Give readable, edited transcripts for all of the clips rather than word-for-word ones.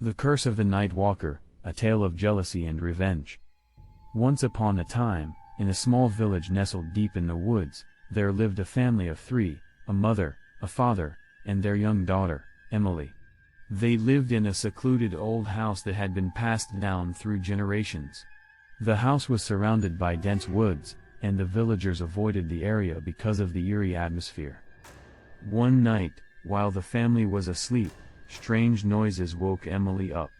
The Curse of the Nightwalker, a tale of jealousy and revenge. Once upon a time, in a small village nestled deep in the woods, there lived a family of three, a mother, a father, and their young daughter, Emily. They lived in a secluded old house that had been passed down through generations. The house was surrounded by dense woods, and the villagers avoided the area because of the eerie atmosphere. One night, while the family was asleep, strange noises woke Emily up.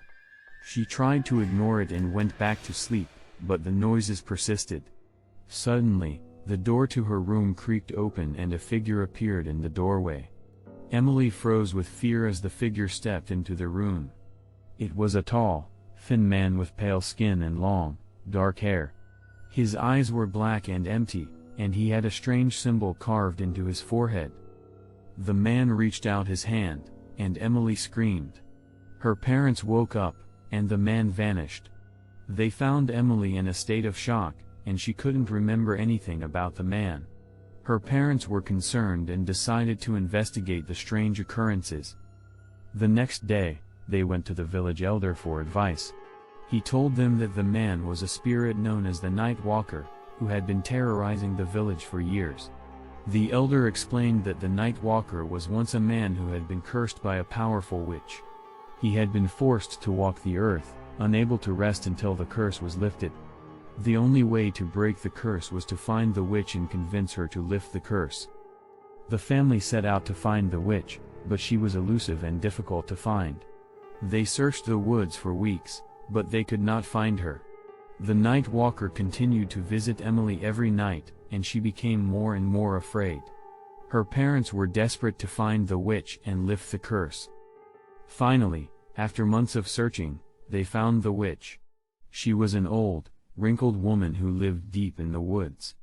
She tried to ignore it and went back to sleep, but the noises persisted. Suddenly, the door to her room creaked open and a figure appeared in the doorway. Emily froze with fear as the figure stepped into the room. It was a tall, thin man with pale skin and long, dark hair. His eyes were black and empty, and he had a strange symbol carved into his forehead. The man reached out his hand, and Emily screamed. Her parents woke up, and the man vanished. They found Emily in a state of shock, and she couldn't remember anything about the man. Her parents were concerned and decided to investigate the strange occurrences. The next day, they went to the village elder for advice. He told them that the man was a spirit known as the Nightwalker, who had been terrorizing the village for years. The elder explained that the Nightwalker was once a man who had been cursed by a powerful witch. He had been forced to walk the earth, unable to rest until the curse was lifted. The only way to break the curse was to find the witch and convince her to lift the curse. The family set out to find the witch, but she was elusive and difficult to find. They searched the woods for weeks, but they could not find her. The Nightwalker continued to visit Emily every night, and she became more and more afraid. Her parents were desperate to find the witch and lift the curse. Finally, after months of searching, they found the witch. She was an old, wrinkled woman who lived deep in the woods.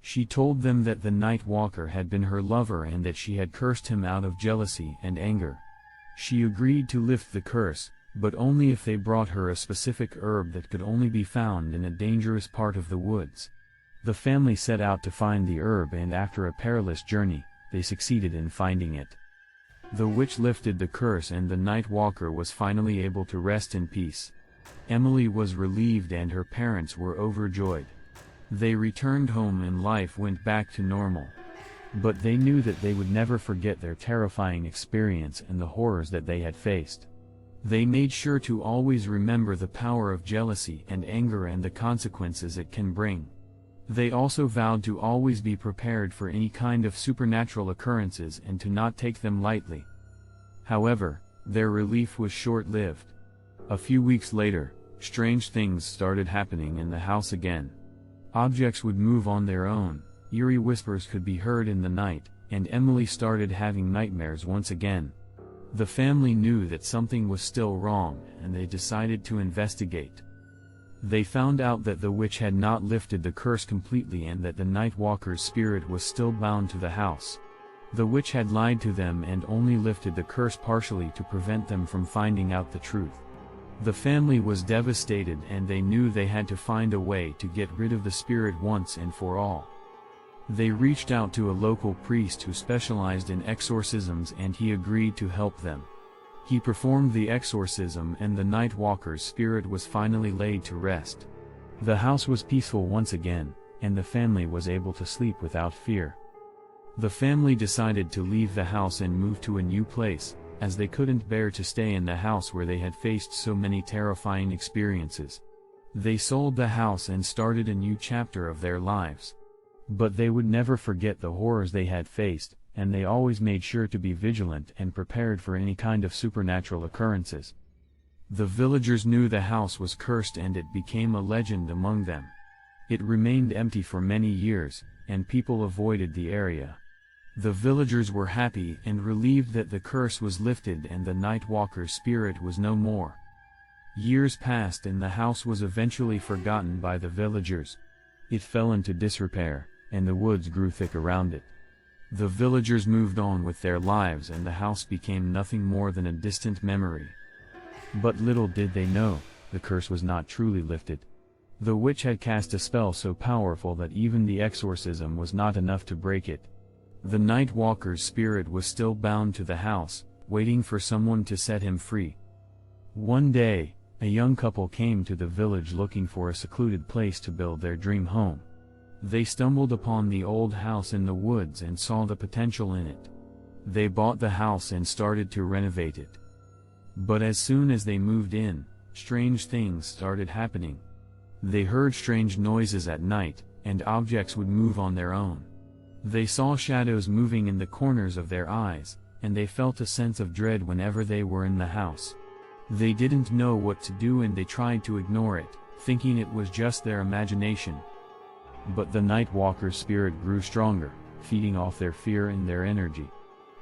She told them that the Nightwalker had been her lover and that she had cursed him out of jealousy and anger. She agreed to lift the curse, but only if they brought her a specific herb that could only be found in a dangerous part of the woods. The family set out to find the herb, and after a perilous journey, they succeeded in finding it. The witch lifted the curse and the Nightwalker was finally able to rest in peace. Emily was relieved and her parents were overjoyed. They returned home and life went back to normal. But they knew that they would never forget their terrifying experience and the horrors that they had faced. They made sure to always remember the power of jealousy and anger and the consequences it can bring. They also vowed to always be prepared for any kind of supernatural occurrences and to not take them lightly. However, their relief was short-lived. A few weeks later, strange things started happening in the house again. Objects would move on their own, eerie whispers could be heard in the night, and Emily started having nightmares once again. The family knew that something was still wrong, and they decided to investigate. They found out that the witch had not lifted the curse completely and that the Nightwalker's spirit was still bound to the house. The witch had lied to them and only lifted the curse partially to prevent them from finding out the truth. The family was devastated and they knew they had to find a way to get rid of the spirit once and for all. They reached out to a local priest who specialized in exorcisms and he agreed to help them. He performed the exorcism and the Nightwalker's spirit was finally laid to rest. The house was peaceful once again, and the family was able to sleep without fear. The family decided to leave the house and move to a new place, as they couldn't bear to stay in the house where they had faced so many terrifying experiences. They sold the house and started a new chapter of their lives. But they would never forget the horrors they had faced, and they always made sure to be vigilant and prepared for any kind of supernatural occurrences. The villagers knew the house was cursed and it became a legend among them. It remained empty for many years, and people avoided the area. The villagers were happy and relieved that the curse was lifted and the Nightwalker's spirit was no more. Years passed and the house was eventually forgotten by the villagers. It fell into disrepair, and the woods grew thick around it. The villagers moved on with their lives and the house became nothing more than a distant memory. But little did they know, the curse was not truly lifted. The witch had cast a spell so powerful that even the exorcism was not enough to break it. The Nightwalker's spirit was still bound to the house, waiting for someone to set him free. One day, a young couple came to the village looking for a secluded place to build their dream home. They stumbled upon the old house in the woods and saw the potential in it. They bought the house and started to renovate it. But as soon as they moved in, strange things started happening. They heard strange noises at night, and objects would move on their own. They saw shadows moving in the corners of their eyes, and they felt a sense of dread whenever they were in the house. They didn't know what to do and they tried to ignore it, thinking it was just their imagination. But the Nightwalker's spirit grew stronger, feeding off their fear and their energy.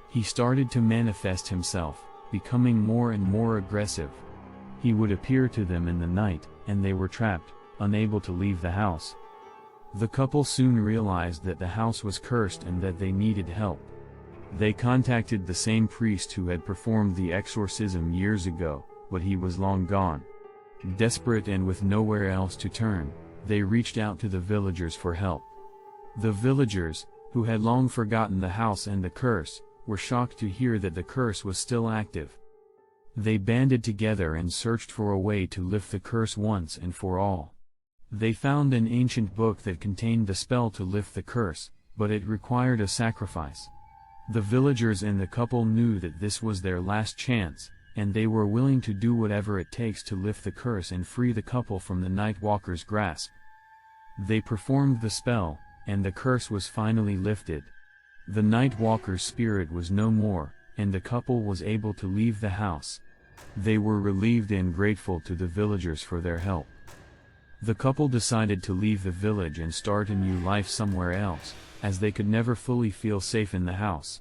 He started to manifest himself, becoming more and more aggressive. He would appear to them in the night, and they were trapped, unable to leave the house. The couple soon realized that the house was cursed and that they needed help. They contacted the same priest who had performed the exorcism years ago, but he was long gone. Desperate and with nowhere else to turn, they reached out to the villagers for help. The villagers, who had long forgotten the house and the curse, were shocked to hear that the curse was still active. They banded together and searched for a way to lift the curse once and for all. They found an ancient book that contained the spell to lift the curse, but it required a sacrifice. The villagers and the couple knew that this was their last chance, and they were willing to do whatever it takes to lift the curse and free the couple from the Nightwalker's grasp. They performed the spell, and the curse was finally lifted. The Nightwalker's spirit was no more, and the couple was able to leave the house. They were relieved and grateful to the villagers for their help. The couple decided to leave the village and start a new life somewhere else, as they could never fully feel safe in the house.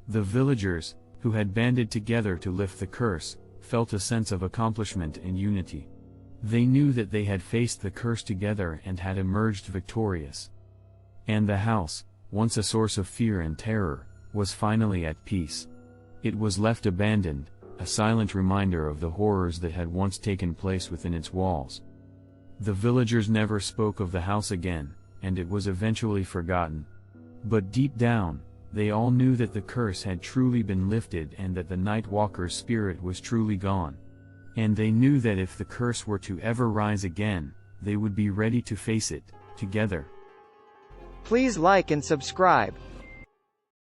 The villagers, who had banded together to lift the curse, felt a sense of accomplishment and unity. They knew that they had faced the curse together and had emerged victorious. And the house, once a source of fear and terror, was finally at peace. It was left abandoned, a silent reminder of the horrors that had once taken place within its walls. The villagers never spoke of the house again, and it was eventually forgotten. But deep down, they all knew that the curse had truly been lifted and that the Nightwalker's spirit was truly gone. And they knew that if the curse were to ever rise again, they would be ready to face it, together. Please like and subscribe.